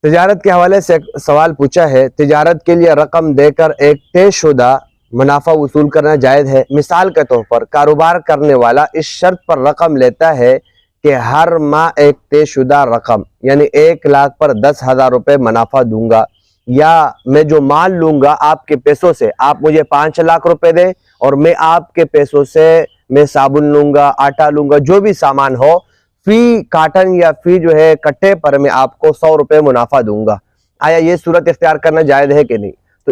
تجارت کے حوالے سے ایک سوال پوچھا ہے، تجارت کے لیے رقم دے کر ایک طے شدہ منافع وصول کرنا جائز ہے؟ مثال کے طور پر کاروبار کرنے والا اس شرط پر رقم لیتا ہے کہ ہر ماہ ایک طے شدہ رقم یعنی 1,00,000 پر 10,000 روپے منافع دوں گا، یا میں جو مال لوں گا آپ کے پیسوں سے، آپ مجھے 5,00,000 روپے دیں اور میں آپ کے پیسوں سے میں صابن لوں گا، آٹا لوں گا، جو بھی سامان ہو، فی کارٹن یا فی جو ہے کٹے پر میں آپ کو 100 روپے منافع دوں گا۔ آیا یہ صورت اختیار کرنا جائز ہے کہ نہیں؟ تو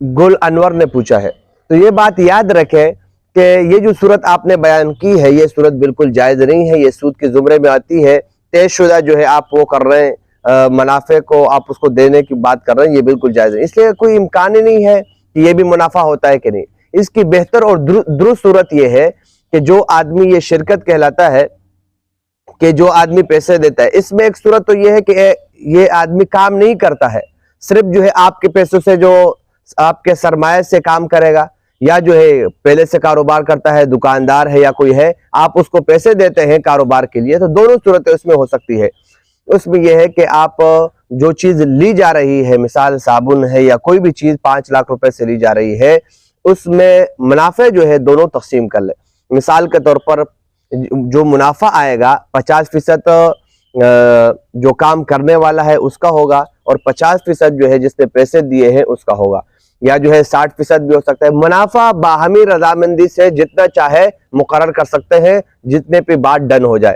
گل انور نے پوچھا ہے۔ تو یہ بات یاد رکھیں کہ یہ جو صورت آپ نے بیان کی ہے یہ صورت بالکل جائز نہیں ہے، یہ سود کے زمرے میں آتی ہے۔ طے شدہ جو ہے آپ وہ کر رہے ہیں، منافع کو آپ اس کو دینے کی بات کر رہے ہیں، یہ بالکل جائز نہیں، اس لیے کوئی امکان ہی نہیں ہے کہ یہ بھی منافع ہوتا ہے کہ نہیں۔ اس کی بہتر اور درست صورت یہ ہے کہ جو آدمی یہ شرکت کہلاتا ہے کہ جو آدمی پیسے دیتا ہے، اس میں ایک صورت تو یہ ہے کہ یہ آدمی کام نہیں کرتا ہے، صرف جو ہے آپ کے پیسوں سے جو آپ کے سرمایہ سے کام کرے گا، یا جو ہے پہلے سے کاروبار کرتا ہے، دکاندار ہے یا کوئی ہے، آپ اس کو پیسے دیتے ہیں کاروبار کے لیے، تو دونوں صورتیں اس میں ہو سکتی ہے۔ اس میں یہ ہے کہ آپ جو چیز لی جا رہی ہے، مثال صابن ہے یا کوئی بھی چیز 5,00,000 روپے سے لی جا رہی ہے، اس میں منافع جو ہے دونوں تقسیم کر لیں۔ مثال کے طور پر جو منافع آئے گا 50% جو کام کرنے والا ہے اس کا ہوگا، اور 50% جو ہے جس نے پیسے دیے ہیں اس کا ہوگا، یا جو ہے 60% بھی ہو سکتا ہے۔ منافع باہمی رضامندی سے جتنا چاہے مقرر کر سکتے ہیں، جتنے پہ بات ڈن ہو جائے۔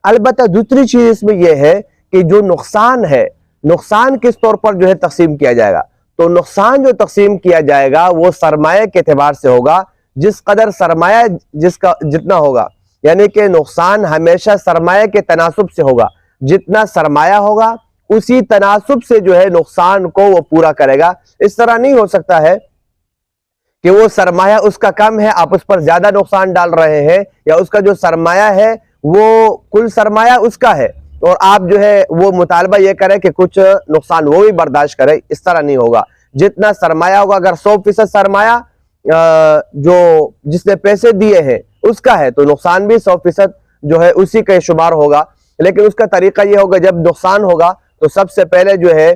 البتہ دوسری چیز اس میں یہ ہے کہ جو نقصان ہے، نقصان کس طور پر جو ہے تقسیم کیا جائے گا؟ تو نقصان جو تقسیم کیا جائے گا وہ سرمایہ کے اعتبار سے ہوگا، جس قدر سرمایہ جس کا جتنا ہوگا، یعنی کہ نقصان ہمیشہ سرمایہ کے تناسب سے ہوگا، جتنا سرمایہ ہوگا اسی تناسب سے جو ہے نقصان کو وہ پورا کرے گا۔ اس طرح نہیں ہو سکتا ہے کہ وہ سرمایہ اس کا کم ہے، آپ اس پر زیادہ نقصان ڈال رہے ہیں، یا اس کا جو سرمایہ ہے وہ کل سرمایہ اس کا ہے اور آپ جو ہے وہ مطالبہ یہ کریں کہ کچھ نقصان وہ بھی برداشت کرے، اس طرح نہیں ہوگا۔ جتنا سرمایہ ہوگا، اگر 100% سرمایہ جو جس نے پیسے دیے ہیں اس کا ہے تو نقصان بھی 100% جو ہے اسی کا شمار ہوگا، لیکن اس کا طریقہ یہ ہوگا جب نقصان ہوگا تو سب سے پہلے جو ہے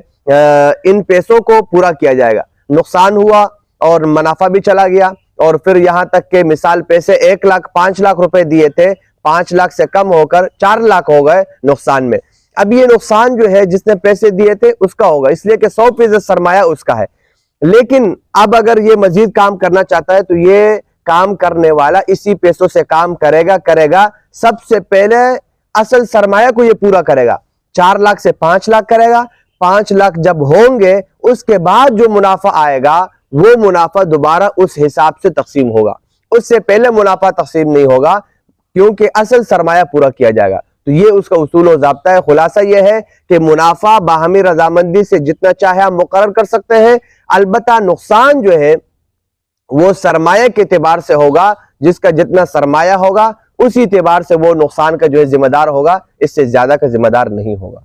ان پیسوں کو پورا کیا جائے گا۔ نقصان ہوا اور منافع بھی چلا گیا، اور پھر یہاں تک کہ مثال پیسے 1,00,000 5,00,000 روپے دیے تھے، 5,00,000 سے کم ہو کر 4,00,000 ہو گئے نقصان میں۔ اب یہ نقصان جو ہے جس نے پیسے دیے تھے اس کا ہوگا، اس لیے کہ 100% سرمایہ اس کا ہے۔ لیکن اب اگر یہ مزید کام کرنا چاہتا ہے تو یہ کام کرنے والا اسی پیسوں سے کام کرے گا، سب سے پہلے اصل سرمایہ کو یہ پورا کرے گا، 4,00,000 سے 5,00,000 کرے گا، 5,00,000 جب ہوں گے اس کے بعد جو منافع آئے گا وہ منافع دوبارہ اس حساب سے تقسیم ہوگا، اس سے پہلے منافع تقسیم نہیں ہوگا، کیونکہ اصل سرمایہ پورا کیا جائے گا۔ تو یہ اس کا اصول و ضابطہ ہے۔ خلاصہ یہ ہے کہ منافع باہمی رضامندی سے جتنا چاہے ہم مقرر کر سکتے ہیں، البتہ نقصان جو ہے وہ سرمایہ کے اعتبار سے ہوگا، جس کا جتنا سرمایہ ہوگا اسی اعتبار سے وہ نقصان کا جو ہے ذمہ دار ہوگا، اس سے زیادہ کا ذمہ دار نہیں ہوگا۔